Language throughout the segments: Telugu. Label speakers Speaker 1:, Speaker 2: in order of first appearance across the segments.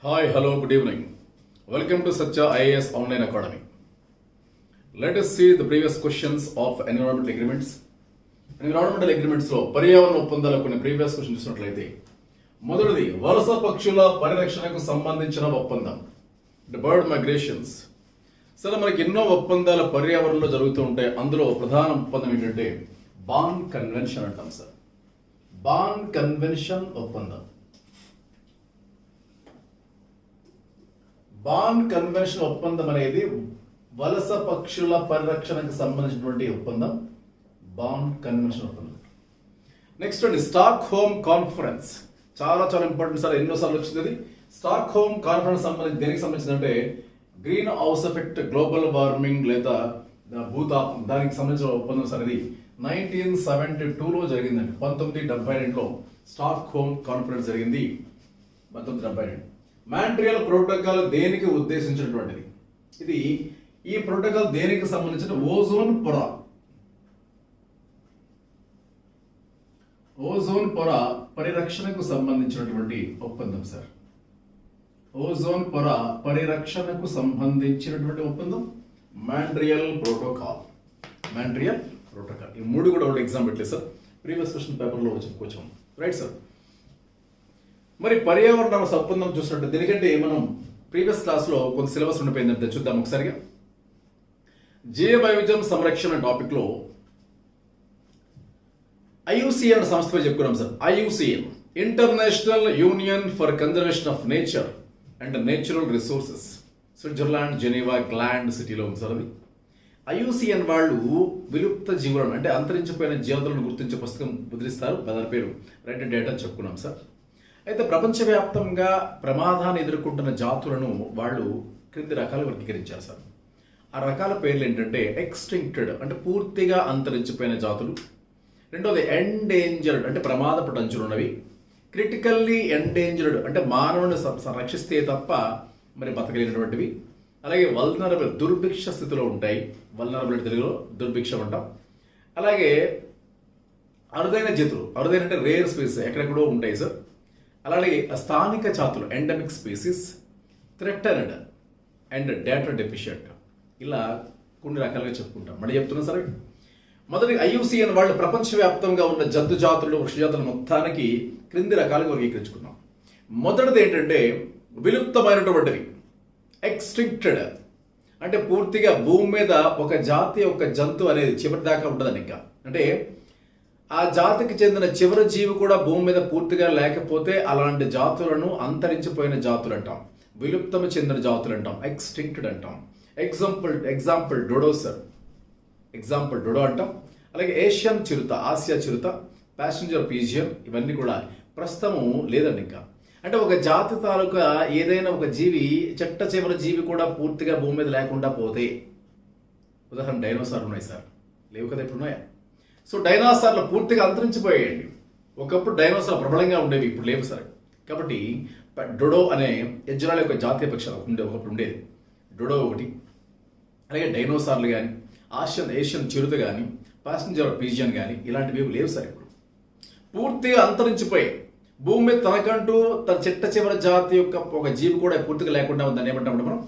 Speaker 1: Hi, hello, good evening. Welcome to Satya IAS Online Academy. Let us see the previous questions of environmental agreements. Environmental agreements లో పర్యావరణ ఒప్పందాల కొన్ని ప్రీవియస్ క్వశ్చన్ చూసినట్లయితే మొదటిది వలస పక్షుల పరిరక్షణకు సంబంధించిన ఒప్పందం, బర్డ్ మైగ్రేషన్స్. సరే, మనకి ఎన్నో ఒప్పందాల పర్యావరణంలో జరుగుతూ ఉంటాయి. అందులో ప్రధాన ఒప్పందం ఏంటంటే బాన్ కన్వెన్షన్ అంటాం సార్. బాన్ కన్వెన్షన్ ఒప్పందం. బాన్ కన్వెన్షన్ ఒప్పందం అనేది వలస పక్షుల పరిరక్షణకు సంబంధించినటువంటి ఒప్పందం, బాన్ కన్వెన్షన్ ఒప్పందం. నెక్స్ట్ అండి స్టాక్ హోమ్ కాన్ఫరెన్స్. చాలా చాలా ఇంపార్టెంట్ సార్, ఎన్నోసార్లు వచ్చింది. స్టాక్ హోమ్ కాన్ఫరెన్స్ సంబంధించి దేనికి సంబంధించిందంటే green house effect, global warming లేదా భూతాపం, దానికి సంబంధించిన ఒప్పందం సార్. ఇది 1972లో జరిగిందండి. 1972లో స్టాక్ హోమ్ కాన్ఫరెన్స్ జరిగింది. 1972 మాంట్రియల్ ప్రోటోకాల్ దేనికి ఉద్దేశించినటువంటిది? ఇది ఈ ప్రోటోకాల్ దేనికి సంబంధించిన ఓజోన్ పొర, ఓజోన్ పొర పరిరక్షణకు సంబంధించినటువంటి ఒప్పందం సార్. ఓజోన్ పొర పరిరక్షణకు సంబంధించినటువంటి ఒప్పందం మాంట్రియల్ ప్రోటోకాల్. Montreal protocol. ఈ మూడు కూడా ఒకటి ఎగ్జామ్ పెట్టలేదు సార్, ప్రీవియస్ క్వశ్చన్ పేపర్లో చెప్పుకోవచ్చు. Right sir. మరి పర్యావరణ ఒప్పందం చూసినట్టు దీనికంటే మనం ప్రీవియస్ క్లాస్లో కొంత సిలబస్ ఉండిపోయిందంటే చూద్దాం ఒకసారిగా. జీవ వైవిధ్యం సంరక్షణ టాపిక్లో IUCN సంస్థపై చెప్పుకున్నాం sir. IUCN international union for conservation of nature and natural resources, Switzerland Geneva gland సిటీలో ఉంది సార్. అది IUCN వాళ్ళు విలుప్త జీవులను అంటే అంతరించిపోయిన జీవతులను గుర్తించే పుస్తకం ముద్రిస్తారు. దాని పేరు రెడ్ డేటా అని చెప్పుకున్నాం సార్. అయితే ప్రపంచవ్యాప్తంగా ప్రమాదాన్ని ఎదుర్కొంటున్న జాతులను వాళ్ళు క్రింది రకాలు వర్గీకరించారు సార్. ఆ రకాల పేర్లు ఏంటంటే ఎక్స్టింక్టెడ్ అంటే పూర్తిగా అంతరించిపోయిన జాతులు, రెండోది ఎండేంజర్డ్ అంటే ప్రమాదపు అంచులున్నవి, క్రిటికల్లీ ఎండేంజర్డ్ అంటే మానవుని రక్షిస్తే తప్ప మరి బతకలేనటువంటివి, అలాగే వల్నరబుల్ దుర్భిక్ష స్థితిలో ఉంటాయి. వల్నరబుల్ అంటే తెలుగులో దుర్భిక్షం అంటాం. అలాగే అరుదైన జాతులు, అరుదైన అంటే రేర్ స్పీసీస్ ఎక్కడెక్కడో ఉంటాయి సార్. అలాగే స్థానిక జాతులు endemic species, threatened and data deficient, ఇలా కొన్ని రకాలుగా చెప్పుకుంటాం. మళ్ళీ చెప్తున్నాం సరే. మొదటి IUCN వాళ్ళు ప్రపంచవ్యాప్తంగా ఉన్న జంతు జాతులు, వృక్ష జాతులు మొత్తానికి క్రింది రకాలుగా వర్గీకరించుకున్నాం. మొదటిది ఏంటంటే విలుప్తమైనటువంటివి, ఎక్స్టింక్టెడ్ అంటే పూర్తిగా భూమి మీద ఒక జాతి ఒక జంతు అనేది చివరి దాకా ఉంటుందని. ఇంకా అంటే ఆ జాతికి చెందిన చివరి జీవి కూడా భూమి మీద పూర్తిగా లేకపోతే అలాంటి జాతులను అంతరించిపోయిన జాతులు అంటాం, విలుప్తము చెందిన జాతులు అంటాం, ఎక్స్టింక్టెడ్ అంటాం. ఎగ్జాంపుల్ డొడో సార్, ఎగ్జాంపుల్ డొడో అంటాం. అలాగే ఏషియన్ చిరుత, ఆసియా చిరుత, ప్యాసింజర్ పీజియన్, ఇవన్నీ కూడా ప్రస్తుతము లేదండి ఇంకా. అంటే ఒక జాతి తాలూకా ఏదైనా ఒక జీవి చెట్ట చివరి జీవి కూడా పూర్తిగా భూమి మీద లేకుండా పోతే, ఉదాహరణ డైనోసార్ ఉన్నాయి సార్, లేవు కదా, ఇప్పుడు ఉన్నాయా? సో డైనోసార్లు పూర్తిగా అంతరించిపోయాయండి. ఒకప్పుడు డైనోసార్ ప్రబలంగా ఉండేవి, ఇప్పుడు లేవు సార్. కాబట్టి డొడో అనే ఎజ్రాల యొక్క జాతీయ పక్షాలు ఒకప్పుడు ఉండేది, డొడో ఒకటి. అలాగే డైనోసార్లు కానీ, ఏషియన్ చిరుత కానీ, ప్యాసింజర్ పీజియన్ కానీ ఇలాంటివి లేవు సార్. ఇప్పుడు పూర్తిగా అంతరించిపోయాయి. భూమి మీద తనకంటూ తన చెట్ట చివరి జాతి యొక్క ఒక జీవి కూడా పూర్తిగా లేకుండా ఉందని ఏమంటామంటే మనం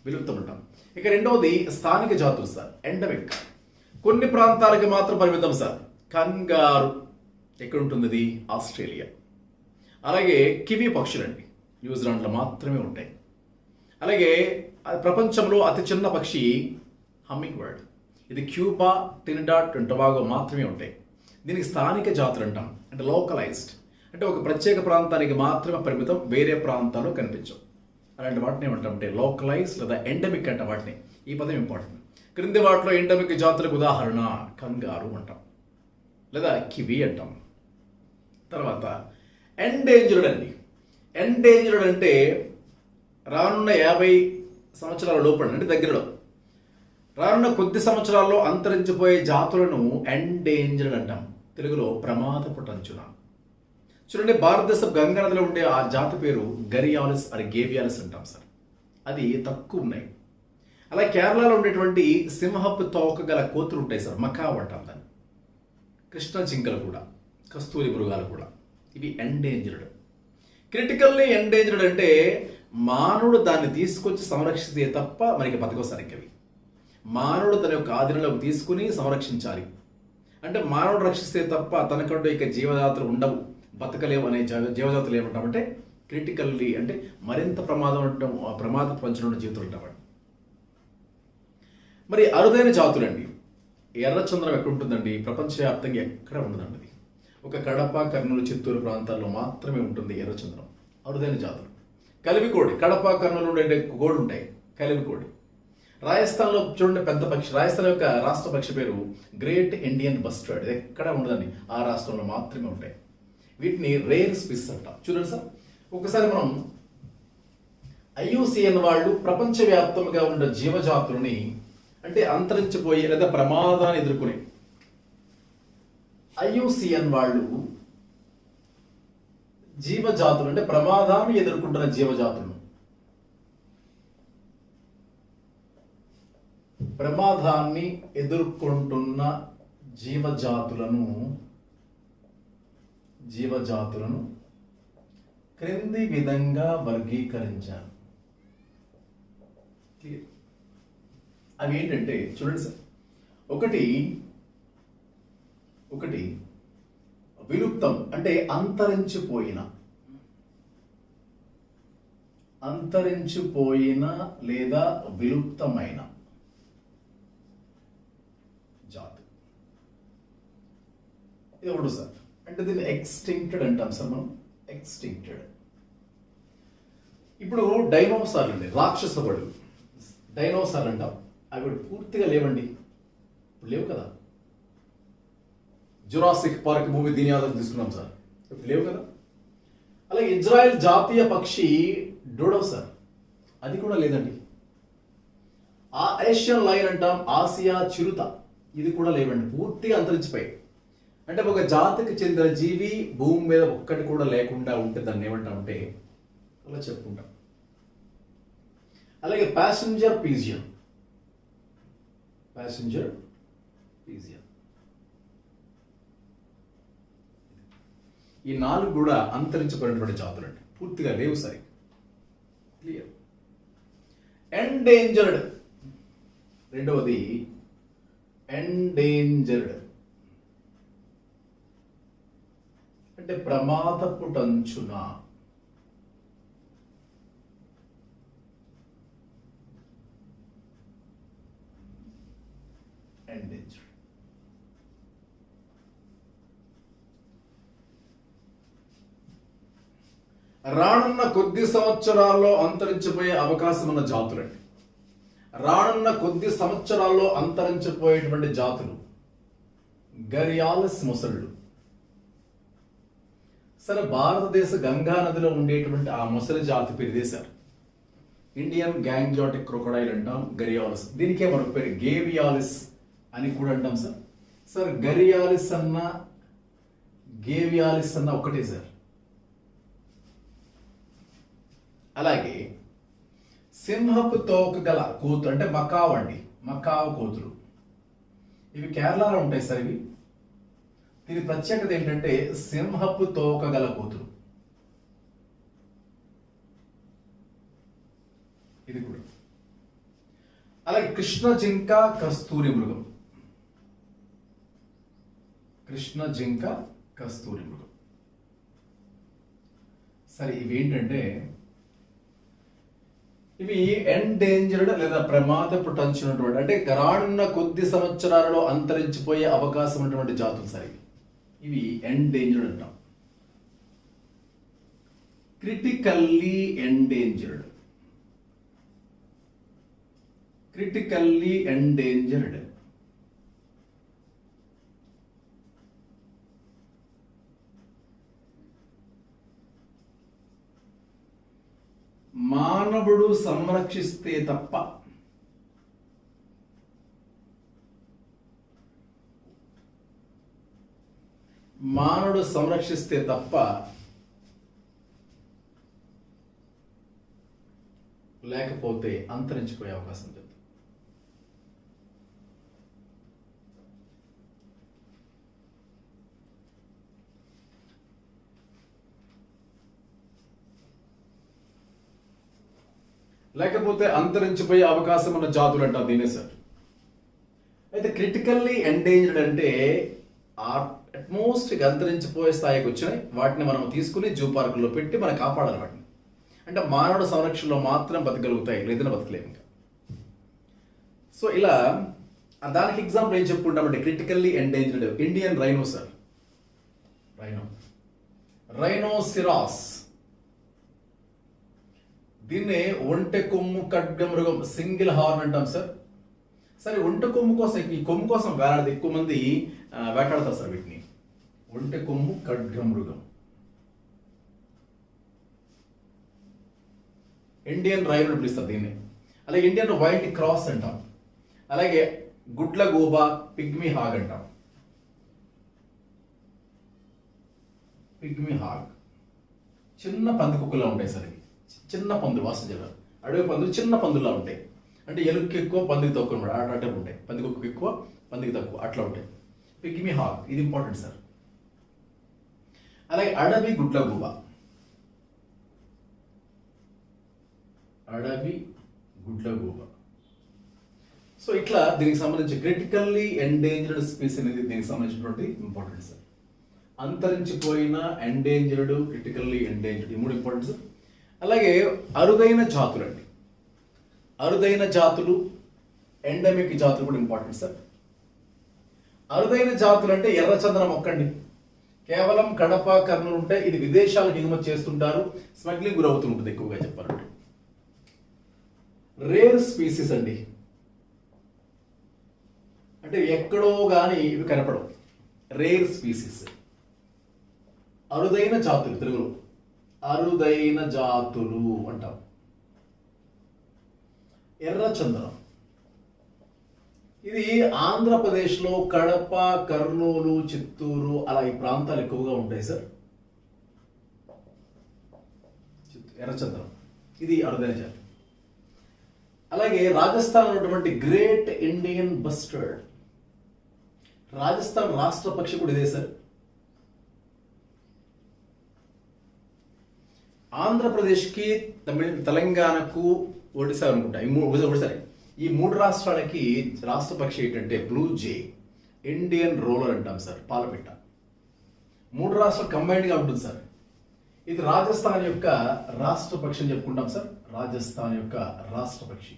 Speaker 1: విలుప్తం అంటాం. ఇక రెండవది స్థానిక జాతులు సార్, ఎండమిక్, కొన్ని ప్రాంతాలకి మాత్రం పరిమితం సార్. కంగారు ఎక్కడ ఉంటుంది? అది ఆస్ట్రేలియా. అలాగే కివీ పక్షులండి, న్యూజిలాండ్లో మాత్రమే ఉంటాయి. అలాగే ప్రపంచంలో అతి చిన్న పక్షి హమ్మింగ్ బర్డ్, ఇది క్యూబా, ట్రినిడాడ్ అండ్ టొబాగో మాత్రమే ఉంటాయి. దీనికి స్థానిక జాతులు అంటాం, అంటే లోకలైజ్డ్ అంటే ఒక ప్రత్యేక ప్రాంతానికి మాత్రమే పరిమితం, వేరే ప్రాంతాల్లో కనిపించవు. అలాంటి వాటిని ఏమంటామంటే లోకలైజ్ లేదా ఎండమిక్ అంట వాటిని. ఈ పదం ఇంపార్టెంట్. క్రింది వాటిలో ఎండమిక్ జాతులకు ఉదాహరణ కంగారు అంటాం లేదా కివి అంటాం. తర్వాత ఎండేంజర్డ్ అండి. ఎండేంజర్డ్ అంటే రానున్న 50 సంవత్సరాల లోపల అంటే దగ్గరలో రానున్న కొద్ది సంవత్సరాల్లో అంతరించిపోయే జాతులను ఎండేంజర్డ్ అంటాం, తెలుగులో ప్రమాదపు అంచున. చూడండి, భారతదేశం గంగా నదిలో ఉండే ఆ జాతి పేరు గరియాలిస్ అని గేవియాలిస్ అంటాం సార్. అది తక్కువ ఉన్నాయి. అలా కేరళలో ఉండేటువంటి సింహపు తోక గల కోతులు ఉంటాయి సార్, మకావ్ అంటాం దాన్ని. కృష్ణ జింకలు కూడా, కస్తూరి మృగాలు కూడా, ఇవి ఎండేంజర్డ్. క్రిటికల్లీ ఎండేంజర్డ్ అంటే మానవుడు దాన్ని తీసుకొచ్చి సంరక్షిస్తే తప్ప మనకి బతకవు సరిగ్గా అవి. మానవుడు తన యొక్క ఆధీనంలోకి తీసుకుని సంరక్షించాలి. అంటే మానవుడు రక్షిస్తే తప్ప తనకంటూ ఇక జీవజాతులు ఉండవు, బతకలేవు అనే జీవజాతులు ఏమంటామంటే క్రిటికల్లీ అంటే మరింత ప్రమాద పంచడం ఉన్న జీవితం ఉంటామండి. మరి అరుదైన జాతులండి. ఎర్రచంద్రం ఎక్కడ ఉంటుందండి? ప్రపంచవ్యాప్తంగా ఎక్కడ ఉండదండి. అది ఒక కడప, కర్నూలు, చిత్తూరు ప్రాంతాల్లో మాత్రమే ఉంటుంది ఎర్రచంద్రం. అరుదైన జాతులు. కలివికోడి, కడప, కర్నూలు ఉండే కోడి ఉంటాయి, కలివికోడి. రాజస్థాన్లో చూడండి పెద్ద పక్షి, రాజస్థాన్ యొక్క రాష్ట్ర పక్షి పేరు గ్రేట్ ఇండియన్ బస్టర్డ్. ఇది ఎక్కడ ఉండదండి, ఆ రాష్ట్రంలో మాత్రమే ఉంటాయి. వీటిని రేర్ స్పీస్ అంటాం. చూడండి సార్, ఒకసారి మనం IUCN వాళ్ళు ప్రపంచవ్యాప్తంగా ఉన్న జీవజాతులని అంటే అంతరించిపోయే లేదా ప్రమాదాన్ని ఎదుర్కొనే IUCN వాళ్ళు జీవజాతులు అంటే ప్రమాదాన్ని ఎదుర్కొంటున్న జీవజాతులను ప్రమాదాన్ని ఎదుర్కొంటున్న జీవజాతులను క్రింది విధంగా వర్గీకరించారు. అవి ఏంటంటే చూడండి సార్, ఒకటి విలుప్తం అంటే అంతరించిపోయిన లేదా విలుప్తమైన జాతి. ఇది ఒకటి సార్. అంటే దీన్ని ఎక్స్టింక్టెడ్ అంటాం సార్ మనం, ఎక్స్టింక్టెడ్. ఇప్పుడు డైనోసార్లు అండి, రాక్షస బడులు డైనోసార్లు అంటాం. అవి పూర్తిగా లేవండి, ఇప్పుడు లేవు కదా. జురాసిక్ పార్క్ మూవీ దీని ఆధారం తీసుకున్నాం సార్, ఇప్పుడు లేవు కదా. అలాగే ఇజ్రాయెల్ జాతీయ పక్షి డోడో సార్, అది కూడా లేదండి. ఆ ఏషియన్ లైన్ అంటాం, ఆసియా చిరుత, ఇది కూడా లేవండి, పూర్తిగా అంతరించిపోయాయి. అంటే ఒక జాతికి చెందిన జీవి భూమి మీద ఒక్కటి కూడా లేకుండా ఉంటే దాన్ని ఏమంటామంటే అలా చెప్పుకుంటాం. అలాగే ప్యాసింజర్ పీజియన్, ఈ 4 కూడా అంతరించిపోయినటువంటి జాతులు అండి, పూర్తిగా లేవు సరే. క్లియర్. ఎండేంజర్డ్, రెండవది ఎండేంజర్డ్ అంటే ప్రమాదపుటంచున. ఎండేంజర్డ్. రానున్న కొద్ది సంవత్సరాల్లో అంతరించిపోయే అవకాశం ఉన్న జాతులండి. రానున్న కొద్ది సంవత్సరాల్లో అంతరించిపోయేటువంటి జాతులు గరియాలిస్ మొసళ్ళు. సరే, భారతదేశ గంగా నదిలో ఉండేటువంటి ఆ మొసలి జాతి పేరు వేశారు ఇండియన్ గ్యాంగ్జాటిక్ క్రొకడైల్ అంటాం, గరియాలిస్. దీనికే మరొక పేరు గేవియాలిస్ అని కూడా అంటాం సార్. సార్ గరియాలిస్ అన్న గేవియాలిస్ అన్న ఒకటే సార్. అలాగే సింహపు తోక గల కూతురు అంటే మకావ్ అండి, మకావ్ కూతురు, ఇవి కేరళలో ఉంటాయి సార్. ఇవి దీని ప్రత్యేకత ఏంటంటే సింహపు తోక గల కూతురు, ఇది కూడా. అలాగే కృష్ణ జింక కస్తూరి మృగం, కృష్ణ జింక కస్తూరి మృగం. సరే, ఇవేంటంటే ఇవి ఎండేంజర్డ్ లేదా ప్రమాదపుటంచినటువంటి అంటే రానున్న కొద్ది సంవత్సరాలలో అంతరించిపోయే అవకాశం ఉన్నటువంటి జాతులు సార్. ఇవి ఎండేంజర్డ్ అంటాం. Critically endangered, critically endangered. మానవుడు సంరక్షిస్తే తప్ప లేకపోతే అంతరించిపోయే అవకాశం ఉంది. లేకపోతే అంతరించిపోయే అవకాశం ఉన్న జాతులు అంటాం దీనే సార్. అయితే క్రిటికల్లీ ఎండేంజర్డ్ అంటే అట్మోస్ట్ అంతరించిపోయే స్థాయికి వచ్చినాయి, వాటిని మనం తీసుకుని జూ పార్కుల్లో పెట్టి మనం కాపాడాలి వాటిని. అంటే మానవుడి సంరక్షణలో మాత్రం బతకగలుగుతాయి, లేదని బతకలేము ఇంకా. సో ఇలా దానికి ఎగ్జాంపుల్ ఏం చెప్పుకుంటామంటే critically endangered Indian rhino sir. Rhinoceros, దీన్నే ఒంటె కొమ్ము ఖడ్గమృగం సింగిల్ హార్న్ అంటాం సార్. సరే, ఒంటె కొమ్ము కోసం, ఈ కొమ్ము కోసం వేలాడదు, ఎక్కువ మంది వేటాడతారు సార్ వీటిని. ఒంటె కొమ్ము ఖడ్గమృగం, ఇండియన్ రైనో పిలుస్తారు దీన్ని. అలాగే ఇండియన్ వైల్డ్ క్రాస్ అంటాం. అలాగే గుడ్ల గోబ, పిగ్మీ హాగ్ అంటాం. పిగ్మీ హాగ్ చిన్న పంది కుక్కలా ఉంటాయి సార్. ఇవి చిన్న పందులు, వాసన జలాలు, అడవి పందులు చిన్న పందులా ఉంటాయి. అంటే ఎలుగుకి ఎక్కువ, పందికి తక్కువ అట్టే ఉంటాయి. పంది కుక్కకి ఎక్కువ, పందికి తక్కువ అట్లా ఉంటాయి. పిగ్మీ హాగ్ ఇది ఇంపార్టెంట్ సార్. అలాగే అడవి గుడ్ల గూబ, అడవి గుడ్ల గూబ. సో ఇట్లా దీనికి సంబంధించి క్రిటికల్లీ ఎండేంజర్డ్ స్పీస్ అనేది దీనికి సంబంధించినటువంటి ఇంపార్టెంట్ సార్. అంతరించిపోయిన, ఎండేంజర్డ్, క్రిటికల్లీ ఎండేంజర్డ్, ఈ మూడు ఇంపార్టెంట్ సార్. అలాగే అరుదైన జాతులు అండి, అరుదైన జాతులు, ఎండమిక్ జాతులు కూడా ఇంపార్టెంట్ సార్. అరుదైన జాతులు అంటే ఎర్రచందనం మొక్కండి, కేవలం కడప, కర్నూలు ఉంటే ఇది విదేశాలకు ఎగుమతి చేస్తుంటారు, స్మగ్లింగ్ గురవుతూ ఉంటుంది ఎక్కువగా చెప్పాలంటే. రేర్ స్పీసీస్ అండి, అంటే ఎక్కడో కానీ ఇవి కనపడవు. రేర్ స్పీసీస్, అరుదైన జాతులు, తెలుగులో అరుదైన జాతులు అంటాం. ఎర్రచందనం ఇది ఆంధ్రప్రదేశ్లో కడప, కర్నూలు, చిత్తూరు అలా ఈ ప్రాంతాలు ఎక్కువగా ఉంటాయి సార్. ఎర్రచందనం ఇది అరుదైన జాతి. అలాగే రాజస్థాన్ ఉన్నటువంటి గ్రేట్ ఇండియన్ బస్టర్డ్, రాజస్థాన్ రాష్ట్ర పక్షి కూడా ఇదే సార్. ఆంధ్రప్రదేశ్కి, తెలంగాణకు, ఒడిశా అనుకుంటా, ఒడిశా, ఈ మూడు రాష్ట్రాలకి రాష్ట్ర పక్షి ఏంటంటే బ్లూ జే, ఇండియన్ రోలర్ అంటాం సార్, పాలపిట్ట. మూడు రాష్ట్రాలు కంబైన్డ్గా ఉంటుంది సార్. ఇది రాజస్థాన్ యొక్క రాష్ట్ర పక్షి అని చెప్పుకుంటాం సార్. రాజస్థాన్ యొక్క రాష్ట్ర పక్షి.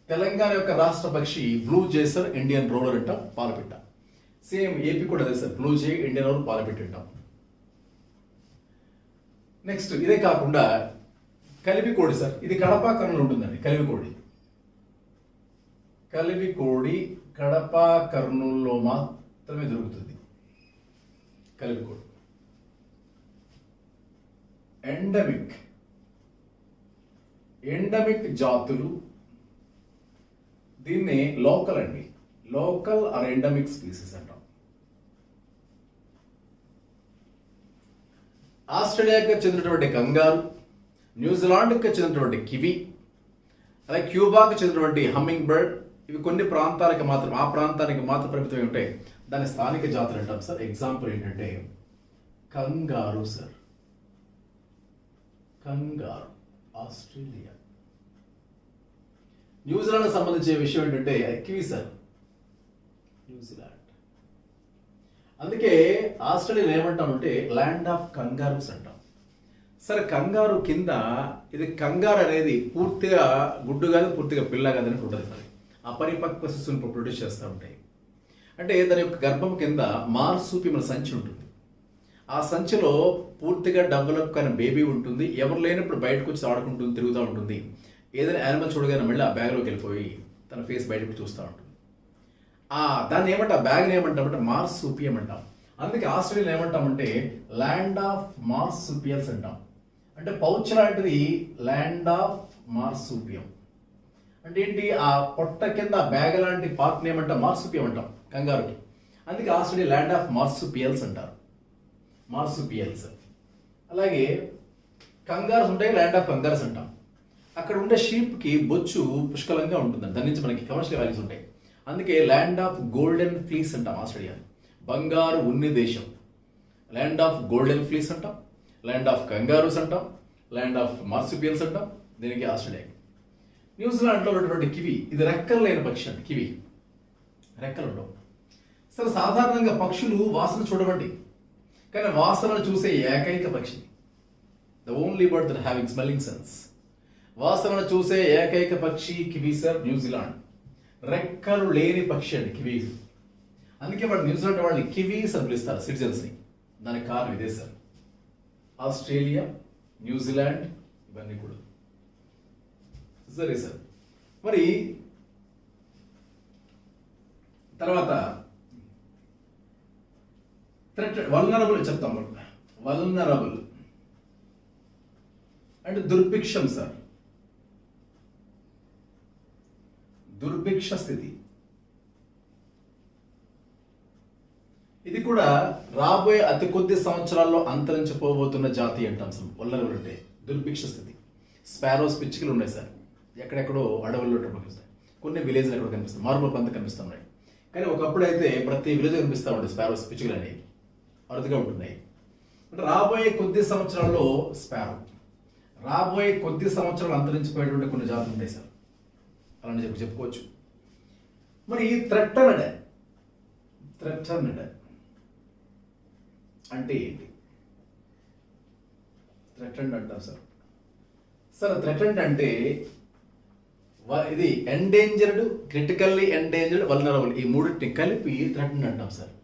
Speaker 1: తెలంగాణ యొక్క రాష్ట్ర పక్షి బ్లూ జే సార్, ఇండియన్ రోలర్ అంటాం, పాలపిట్ట. సేమ్ ఏపీ కూడా అదే సార్, బ్లూ జే, ఇండియన్ రోలర్, పాలపిట్ట అంటాం. నెక్స్ట్ ఇదే కాకుండా కలివికోడి సార్, ఇది కడప, కర్నూలు ఉంటుందండి. కలివికోడి కడప, కర్నూలులో మాత్రమే దొరుకుతుంది కలివికోడి. ఎండమిక్ జాతులు, దీన్ని లోకల్ అండి, లోకల్ ఆర్ ఎండమిక్ స్పీసీస్ అంటాం. ఆస్ట్రేలియాకి చెందినటువంటి కంగారు, న్యూజిలాండ్కి చెందినటువంటి కివి, అలాగే క్యూబాకి చెందినటువంటి హమ్మింగ్ బర్డ్, ఇవి కొన్ని ప్రాంతాలకు మాత్రం, ఆ ప్రాంతానికి మాత్రం పరిమితమై ఉంటాయి. దాని స్థానిక జాతులు అంటాం సార్. ఎగ్జాంపుల్ ఏంటంటే కంగారు సార్, కంగారు ఆస్ట్రేలియా. న్యూజిలాండ్కి సంబంధించిన విషయం ఏంటంటే కివి సార్, న్యూజిలాండ్. అందుకే ఆస్ట్రేలియా ఏమంటామంటే ల్యాండ్ ఆఫ్ కంగారూస్ అంటాం. సరే, కంగారు కింద ఇది కంగారు అనేది పూర్తిగా గుడ్డు కాదు, పూర్తిగా పిల్ల కాదని ఉంటుంది సార్. అపరిపక్వ శిశువుని ప్రొడ్యూస్ చేస్తూ ఉంటాయి. అంటే దాని యొక్క గర్భం కింద మార్సూపియల్ సంచి ఉంటుంది. ఆ సంచిలో పూర్తిగా డెవలప్ కానీ బేబీ ఉంటుంది. ఎవరు లేనప్పుడు బయటకు వచ్చి ఆడుకుంటుంది, తిరుగుతూ ఉంటుంది. ఏదైనా యానిమల్ చూడగానే మళ్ళీ ఆ బ్యాగ్లోకి వెళ్ళిపోయి తన ఫేస్ బయటకు చూస్తూ ఉంటుంది. దాన్ని ఏమంటాం, ఆ బ్యాగ్ని ఏమంటామంటే మార్సూపియం అంటాం. అందుకే ఆస్ట్రేలియా ఏమంటామంటే ల్యాండ్ ఆఫ్ మార్సూపియల్స్ అంటాం. అంటే పౌచ్ లాంటిది ల్యాండ్ ఆఫ్ మార్సూపియం. అంటే ఏంటి, ఆ పొట్ట కింద బ్యాగ్ లాంటి పార్ట్ని ఏమంటాం, మార్సూపియం అంటాం కంగారుకి. అందుకే ఆస్ట్రేలియా ల్యాండ్ ఆఫ్ మార్సూపియల్స్ అంటారు, మార్సూపియల్స్. అలాగే కంగార్స్ ఉంటాయి, ల్యాండ్ ఆఫ్ కంగార్స్ అంటాం. అక్కడ ఉండే షీప్కి బొచ్చు పుష్కలంగా ఉంటుంది, దాని నుంచి మనకి కమర్షియల్ వాల్యూస్ ఉంటాయి. అందుకే ల్యాండ్ ఆఫ్ గోల్డెన్ ఫ్లీస్ అంటాం ఆస్ట్రేలియా, బంగారు ఉన్ని దేశం. ల్యాండ్ ఆఫ్ గోల్డెన్ ఫ్లీస్ అంటాం, ల్యాండ్ ఆఫ్ కంగారూస్ అంటాం, ల్యాండ్ ఆఫ్ మార్సుపియల్స్ అంటాం, దీనికి ఆస్ట్రేలియా. న్యూజిలాండ్లో ఉన్నటువంటి కివి, ఇది రెక్కలు లేని పక్షి అండి. కివి రెక్కలు ఉండవు. సరే, సాధారణంగా పక్షులు వాసన చూడవండి, కానీ వాసనలు చూసే ఏకైక పక్షి, the only bird that having smelling sense. వాసనలు చూసే ఏకైక పక్షి కివి సార్. న్యూజిలాండ్ రెక్కలు లేని పక్షి అండి కివి. అందుకే వాళ్ళు న్యూజిలాండ్ వాళ్ళని కివీస్ అని పిలుస్తారు, సిటిజన్స్ని. దానికి కారణం ఇదే సార్. ఆస్ట్రేలియా, న్యూజిలాండ్ ఇవన్నీ కూడా సరే సార్. మరి తర్వాత వల్నరబుల్ చెప్తాం. వల్నరబుల్ అంటే దుర్భిక్షం సార్, దుర్భిక్ష స్థితి. ఇది కూడా రాబోయే అతి కొద్ది సంవత్సరాల్లో అంతరించిపోబోతున్న జాతి అంటాం సార్. వల్నరబుల్ అంటే దుర్భిక్ష స్థితి. స్పారోస్, పిచ్చుకలు ఉన్నాయి సార్, ఎక్కడెక్కడో అడవుల్లో కనిపిస్తాయి, కొన్ని విలేజ్లు ఎక్కడో కనిపిస్తాయి, మారుమూల ప్రాంతం కనిపిస్తున్నాయి. కానీ ఒకప్పుడు అయితే ప్రతి విలేజ్ కనిపిస్తూ ఉంటాయి స్పారోస్, పిచ్చుకలు అనేవి అరుదుగా ఉంటున్నాయి. అంటే రాబోయే కొద్ది సంవత్సరాల్లో స్పారో, రాబోయే కొద్ది సంవత్సరాలు అంతరించిపోయేటువంటి కొన్ని జాతులు ఉంటాయి సార్, అలాంటి చెప్పుకోవచ్చు. మరి థ్రెటన్డ్ అంటే ఏంటి? థ్రెటన్డ్ అంటారు సార్. సార్ థ్రెటన్డ్ అంటే ఇది ఎండేంజర్డ్, క్రిటికల్లీ ఎండేంజర్డ్, వల్నరబుల్, ఈ మూడింటిని కలిపి థ్రెటన్డ్ అంటాం సార్.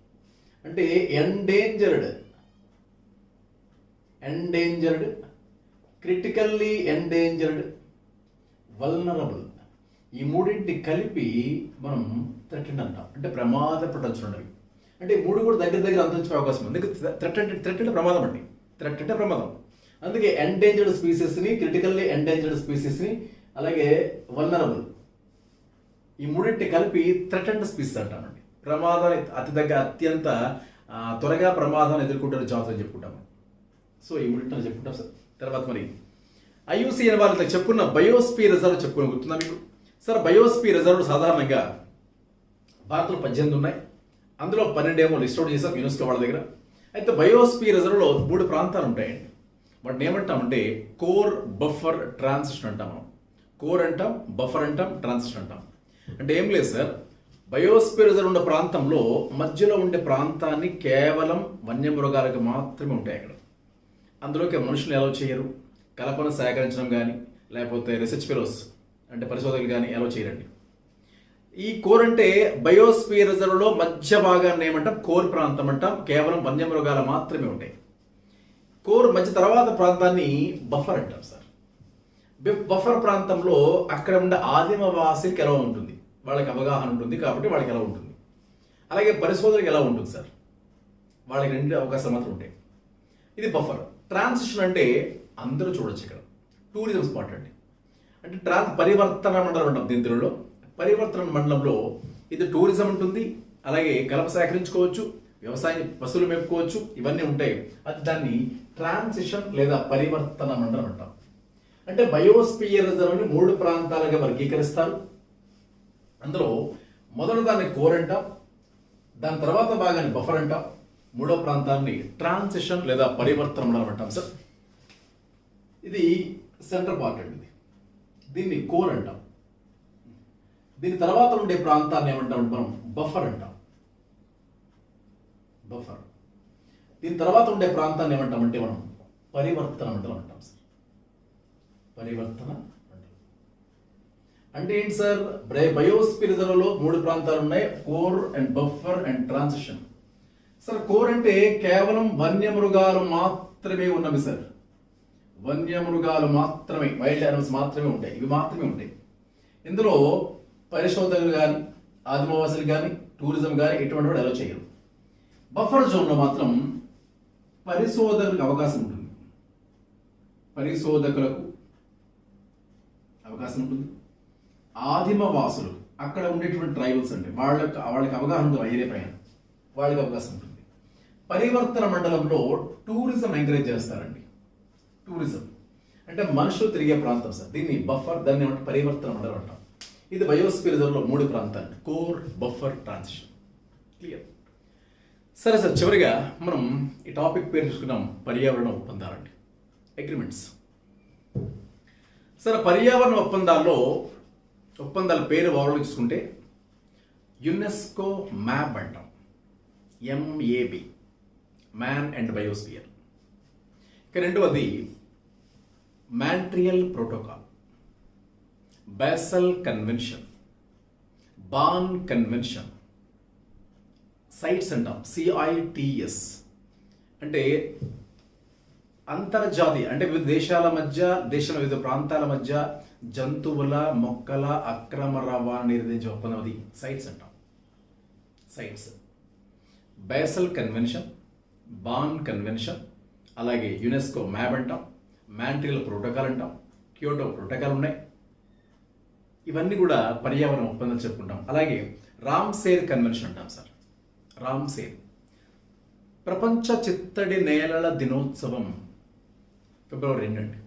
Speaker 1: అంటే ఎండేంజర్డ్, క్రిటికల్లీ ఎండేంజర్డ్, వల్నరబుల్, ఈ మూడింటిని కలిపి మనం థ్రెటన్డ్ అంటాం. అంటే ప్రమాదపడుతున్నవి. అంటే ఈ మూడు కూడా దగ్గర దగ్గర అంతరించే అవకాశం ఉంది. థ్రెట్ అంటే ప్రమాదం అండి. థ్రెట్ అంటే ప్రమాదం. అందుకే ఎండేంజర్డ్ స్పీసెస్ని, క్రిటికల్లీ ఎండేంజర్డ్ స్పీసెస్ని, అలాగే వల్నరబుల్, ఈ మూడింటిని కలిపి థ్రెటన్డ్ స్పీసెస్ అంటామండి. ప్రమాదాన్ని అత్యంత త్వరగా ప్రమాదాన్ని ఎదుర్కొంటున్న జాతులు చెప్పుకుంటాము. సో ఈ మూడింటిని చెప్పుకుంటాం సార్. తర్వాత మరి IUCN వాళ్ళకి చెప్పుకున్న బయోస్పియర్ రిజర్వ్ చెప్పుకుని గుర్తుందా మీకు సార్? బయోస్పియర్ రిజర్వ్ సాధారణంగా భారత్లో 18 ఉన్నాయి, అందులో 12 ఏమో లిస్ట్ అవుట్ చేశారు యునెస్కో వాళ్ళ దగ్గర. అయితే బయోస్పియర్ రిజర్వ్లో 3 ప్రాంతాలు ఉంటాయండి. వాటిని ఏమంటామంటే కోర్, బఫర్, ట్రాన్సిషన్ అంటాము. కోర్ అంటాం, బఫర్ అంటాం, ట్రాన్సిషన్ అంటాం. అంటే ఏం లేదు సార్, బయోస్పియర్ రిజర్వ్ ఉన్న ప్రాంతంలో మధ్యలో ఉండే ప్రాంతాన్ని కేవలం వన్యమృగాలకు మాత్రమే ఉంటాయి అక్కడ. అందులోకి మనుషులు ఎలా చేయరు, కలపను సేకరించడం కానీ లేకపోతే రీసెర్చ్ ఫెలోస్ అంటే పరిశోధకులు కానీ ఎలా చేయరండి. ఈ కోర్ అంటే బయోస్పియర్ రిజర్వ్లో మధ్య భాగాన్ని ఏమంటాం కోర్ ప్రాంతం అంటాం. కేవలం వన్యమృగాలు మాత్రమే ఉంటాయి. కోర్ మధ్య తర్వాత ప్రాంతాన్ని బఫర్ అంటాం సార్. బఫర్ ప్రాంతంలో అక్కడ ఉండే ఆదిమవాసికి ఎలా ఉంటుంది, వాళ్ళకి అవగాహన ఉంటుంది కాబట్టి వాళ్ళకి ఎలా ఉంటుంది, అలాగే పరిశోధనకి ఎలా ఉంటుంది సార్, వాళ్ళకి 2 అవకాశాలు మాత్రం ఉంటాయి. ఇది బఫర్. ట్రాన్సిషన్ అంటే అందరూ చూడొచ్చు ఇక్కడ, టూరిజం స్పాట్ అండి. అంటే పరివర్తన మండలం ఉంటాం దీంట్లో. పరివర్తన మండలంలో ఇది టూరిజం ఉంటుంది, అలాగే కలప సేకరించుకోవచ్చు, వ్యవసాయం పశువులు మేపుకోవచ్చు, ఇవన్నీ ఉంటాయి. అది దాన్ని ట్రాన్సిషన్ లేదా పరివర్తన మండలం అంటాం. అంటే బయోస్పియర్ రిజర్వ్ని 3 ప్రాంతాలుగా వర్గీకరిస్తారు. అందులో మొదటి దాన్ని కోర్ అంటాం, దాని తర్వాత భాగాన్ని బఫర్ అంటాం, 3వ ప్రాంతాన్ని ట్రాన్సిషన్ లేదా పరివర్తన మండలం అంటాం సార్. ఇది సెంటర్ పార్ట్ అండి. దీన్ని కోర్ అంటాం. దీని తర్వాత ఉండే ప్రాంతాన్ని ఏమంటాం మనం బఫర్ అంటాం. బఫర్. దీని తర్వాత ఉండే ప్రాంతాన్ని ఏమంటామంటే మనం పరివర్తన మండలం అంటాం సార్. పరివర్తన మండలం అంటే ఏంటి సార్? బయోస్పియర్ రిజర్వ్లో 3 ప్రాంతాలు ఉన్నాయి, core and buffer and transition. Sir core అంటే కేవలం వన్యమృగాలు మాత్రమే ఉన్నవి సార్. వన్యమృగాలు మాత్రమే, వైల్డ్ యానిమల్స్ మాత్రమే ఉంటాయి, ఇవి మాత్రమే ఉంటాయి. ఇందులో పరిశోధకులు కానీ ఆదిమవాసులు కానీ టూరిజం కానీ ఎటువంటి వాడు ఎలా చేయరు. బఫర్ జోన్లో మాత్రం పరిశోధకులకు అవకాశం ఉంటుంది, పరిశోధకులకు అవకాశం ఉంటుంది. ఆదిమవాసులు అక్కడ ఉండేటువంటి ట్రైబల్స్ అంటే వాళ్ళకి అవగాహన ఉంటుంది, ఏరియా పైన వాళ్ళకి అవకాశం ఉంటుంది. పరివర్తన మండలంలో టూరిజం ఎంకరేజ్ చేస్తారండి. టూరిజం అంటే మనుషులు తిరిగే ప్రాంతం సార్. దీన్ని బఫర్, దాన్ని ఏమంటే పరివర్తన మండలం అంటాం. ఇది బయోస్పియర్ రిజర్వ్లో 3 ప్రాంతాలు, కోర్, బఫర్, ట్రాన్సిషన్. క్లియర్? సరే సార్, చివరిగా మనం ఈ టాపిక్ పేరు చూసుకున్నాం, పర్యావరణ ఒప్పందాలండి, అగ్రిమెంట్స్. సరే, పర్యావరణ ఒప్పందాల పేరు ఓవరాల్ చూసుకుంటే యునెస్కో మ్యాప్ అంటాం, ఎంఏబి, మ్యాన్ అండ్ బయోస్పియర్. ఇక రెండవది Montreal protocol, Basel convention, Bonn convention, sites అంటాం, సిఐటిఎస్. అంటే అంతర్జాతీయ, అంటే వివిధ దేశాల మధ్య, దేశంలో వివిధ ప్రాంతాల మధ్య జంతువుల, మొక్కల అక్రమ రవాణా నిర్వహించే ఒప్పందం, అది సైట్స్ అంటాం, sites. Basel convention, Bonn convention, అలాగే యునెస్కో మ్యాప్ అంటాం, మాంట్రియల్ ప్రోటోకాల్ అంటాం, క్యోటో ప్రోటోకాల్ ఉన్నాయి. ఇవన్నీ కూడా పర్యావరణ ఒప్పందం చెప్పుకుంటాం. అలాగే రామ్సేర్ కన్వెన్షన్ అంటాం సార్. రామ్సేర్ ప్రపంచ చిత్తడి నేలల దినోత్సవం ఫిబ్రవరి 2 అండి.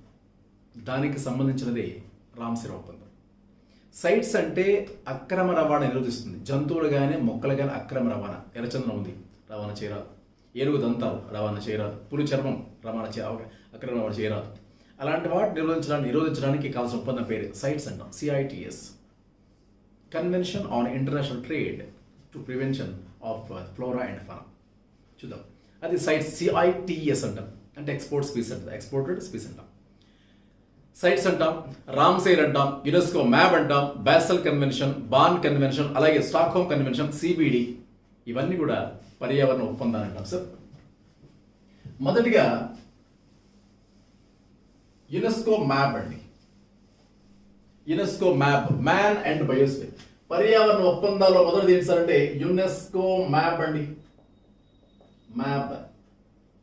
Speaker 1: దానికి సంబంధించినది రామ్సేర్ ఒప్పందం. సైట్స్ అంటే అక్రమ రవాణా నిరోధిస్తుంది. జంతువులు కానీ మొక్కలు కానీ అక్రమ రవాణా, ఎర్రచందనం ఉంది రవాణా చేయరాదు, ఏనుగు దంతాలు రవాణా చేయరాదు, పులి చర్మం అక్రమ రవాణా చేయరాదు. అలాంటి వాటిని నిరోధించడానికి కావాల్సిన ఒప్పందం పేరు సైట్స్ అంటాం, CITES. Convention on international trade to prevention of flora and fauna. చూద్దాం, అది సైట్స్, సిఐటిఎస్ అంటాం, అంటే ఎక్స్పోర్ట్ స్పీస్ అంటాం, ఎక్స్పోర్టెడ్ స్పీస్ అంటాం. సైట్స్ అంటాం, రామ్సేర్ అంటాం, యునెస్కో మ్యాప్ అంటాం, బాసెల్ కన్వెన్షన్, బాన్ కన్వెన్షన్, అలాగే స్టాక్హోమ్ కన్వెన్షన్, సిబిడి. ఇవన్నీ కూడా పర్యావరణ ఒప్పందాలు అంటాం సార్. మొదటిగా యునెస్కో మ్యాప్ అండి. UNESCO map, man and biosphere. పర్యావరణ ఒప్పందాల్లో మొదటిది ఏంటి సార్ అంటే యునెస్కో మ్యాప్ అండి. మ్యాప్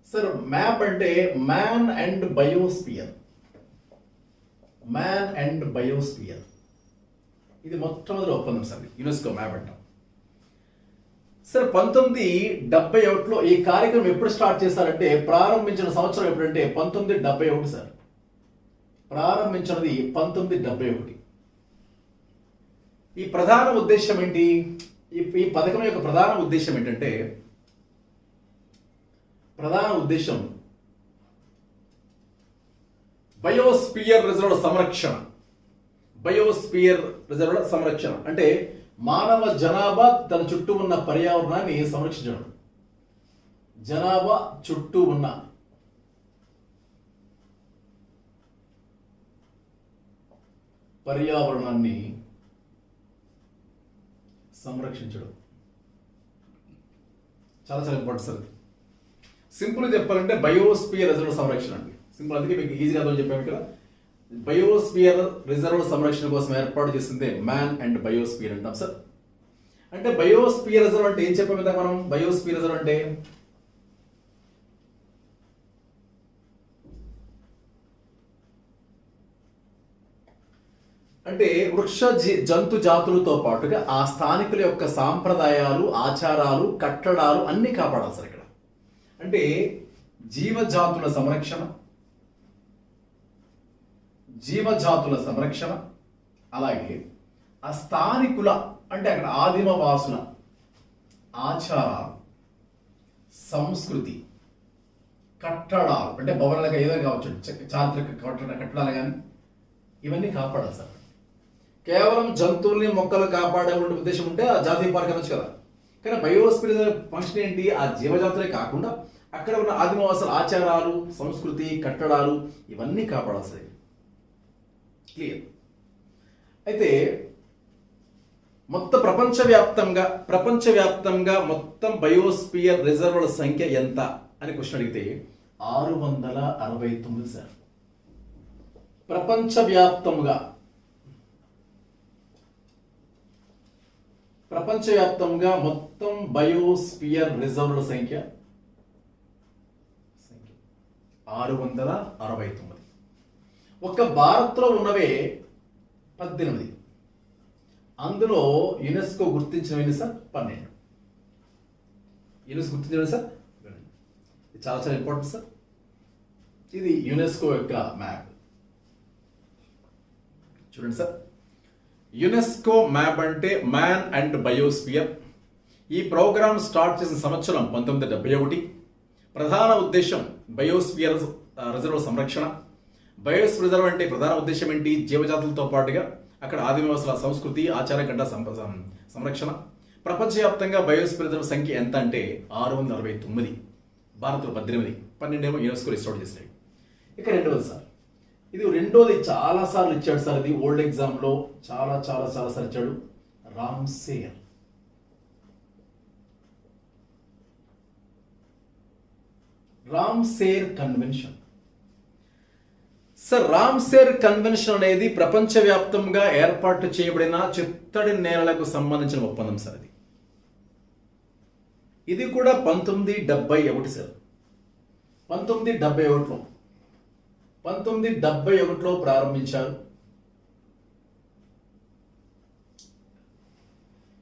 Speaker 1: సార్, మ్యాప్ అంటే man and biosphere, man and biosphere. ఇది మొట్టమొదటి ఒప్పందం సార్, యునెస్కో మ్యాప్ అంటాం. సార్ 1971లో ఈ కార్యక్రమం ఎప్పుడు స్టార్ట్ చేశారంటే, ప్రారంభించిన సంవత్సరం ఎప్పుడంటే 1971 సార్. ప్రారంభించినది 1971. ఈ ప్రధాన ఉద్దేశం ఏంటి? ఈ పథకం యొక్క ప్రధాన ఉద్దేశం ఏంటంటే, ప్రధాన ఉద్దేశం బయోస్పియర్ రిజర్వ్ సంరక్షణ. బయోస్పియర్ రిజర్వ్ సంరక్షణ అంటే మానవ జనాభా తన చుట్టూ ఉన్న పర్యావరణాన్ని సంరక్షించడం. జనాభా చుట్టూ ఉన్న పర్యావరణాన్ని సంరక్షించడం చాలా చాలా ఇంపార్టెంట్ సార్. సింపుల్ చెప్పాలంటే బయోస్పియర్ రిజర్వ్ సంరక్షణ అండి. సింపుల్, అందుకే మీకు ఈజీగా అర్థం చెప్పాము ఇక్కడ. బయోస్పియర్ రిజర్వ్ సంరక్షణ కోసం ఏర్పాటు చేసిందే మ్యాన్ అండ్ బయోస్పియర్ అంటాం సార్. అంటే బయోస్పియర్ రిజర్వ్ అంటే ఏం చెప్పాము కదా మనం? బయోస్పియర్ రిజర్వ్ అంటే వృక్ష జంతు జాతులతో పాటుగా ఆ స్థానికుల యొక్క సాంప్రదాయాలు, ఆచారాలు, కట్టడాలు అన్ని కాపాడాలి సార్ ఇక్కడ. అంటే జీవజాతుల సంరక్షణ, అలాగే ఆ స్థానికుల అంటే అక్కడ ఆదిమ వాసుల ఆచారాలు, సంస్కృతి, కట్టడాలు అంటే భవనాలుగా ఏదో కావచ్చు, చారిత్రక కట్టడాలు కానీ ఇవన్నీ కాపాడాలి సార్. కేవలం జంతువుల్ని, మొక్కలు కాపాడే ఉద్దేశం ఉంటే ఆ జాతీయ పార్క్ అనొచ్చు కదా. కానీ బయోస్పియర్ ఫంక్షన్ ఏంటి? ఆ జీవజాతులే కాకుండా అక్కడ ఉన్న ఆదిమవాసుల ఆచారాలు, సంస్కృతి, కట్టడాలు ఇవన్నీ కాపాడాల్సింది. క్లియర్. అయితే మొత్తం ప్రపంచవ్యాప్తంగా మొత్తం బయోస్పియర్ రిజర్వుల సంఖ్య ఎంత అని క్వశ్చన్ అడిగితే 669 సార్. ప్రపంచవ్యాప్తంగా మొత్తం బయోస్పియర్ రిజర్వుల సంఖ్య 669. ఒక్క భారత్లో ఉన్నవే 18. అందులో యునెస్కో గుర్తించినవి సార్ 12. యునెస్కో గుర్తించినవి సార్ ఇది చాలా చాలా ఇంపార్టెంట్ సార్. ఇది యునెస్కో యొక్క మ్యాప్. చూడండి సార్, యునెస్కో మ్యాప్ అంటే మ్యాన్ అండ్ బయోస్పియర్. ఈ ప్రోగ్రామ్ స్టార్ట్ చేసిన సంవత్సరం 1971. ప్రధాన ఉద్దేశం బయోస్పియర్ రిజర్వ్ సంరక్షణ, బయోస్ప్రిజర్వ్ అంటే ప్రధాన ఉద్దేశం ఏంటి? జీవజాతులతో పాటుగా అక్కడ ఆదివాసుల సంస్కృతి, ఆచార గడ్డ సంరక్షణ. ప్రపంచవ్యాప్తంగా బయోస్ప్రిజర్వ్ సంఖ్య ఎంత అంటే 669, భారత్లో 18, 12 యునెస్కో రిస్టోర్ చేసినాయి. ఇక రెండవది సార్, ఇది రెండోది చాలా సార్లు ఇచ్చాడు సార్, ఇది ఓల్డ్ ఎగ్జామ్లో చాలా చాలా చాలా సార్లు ఇచ్చాడు. రామ్సేర్. రామ్సేర్ కన్వెన్షన్. సార్ రామ్సేర్ కన్వెన్షన్ అనేది ప్రపంచవ్యాప్తంగా ఏర్పాటు చేయబడిన చిత్తడి నేలలకు సంబంధించిన ఒప్పందం సార్. ఇది కూడా 1971 సార్. 1971లో ప్రారంభించారు.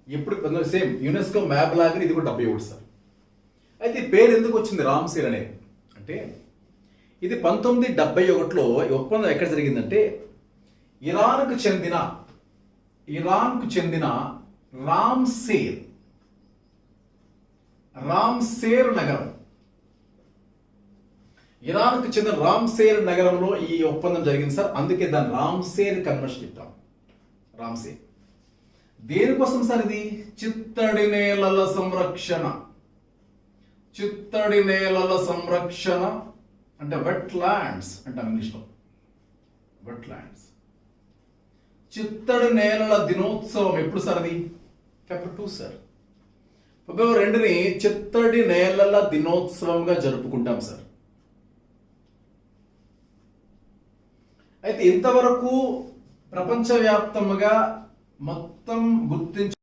Speaker 1: ఎప్పుడు సేమ్ యునెస్కో మ్యాప్ లాగా ఇది కూడా 71 సార్. అయితే ఈ పేరు ఎందుకు వచ్చింది రామ్సేర్ అనేది అంటే, ఇది 1971లో ఈ ఒప్పందం ఎక్కడ జరిగిందంటే ఇరాన్కు చెందిన రామ్సేర్ నగరం, ఇరాన్కు చెందిన రామ్సేర్ నగరంలో ఈ ఒప్పందం జరిగింది సార్. అందుకే దాన్ని రామ్సేర్ కన్వెన్షన్ చెప్తాం. రామ్సేర్ దేనికోసం సార్? ఇది చిత్తడి నేలల సంరక్షణ అంటే వెట్ ల్యాండ్స్ అంటాం ఇంగ్లీష్లో. Wetlands. చిత్తడి నేలల దినోత్సవం ఎప్పుడు సార్? అది February 2 సార్. February 2ని చిత్తడి నేలల దినోత్సవంగా జరుపుకుంటాం సార్. అయితే ఇంతవరకు ప్రపంచవ్యాప్తంగా మొత్తం గుర్తించ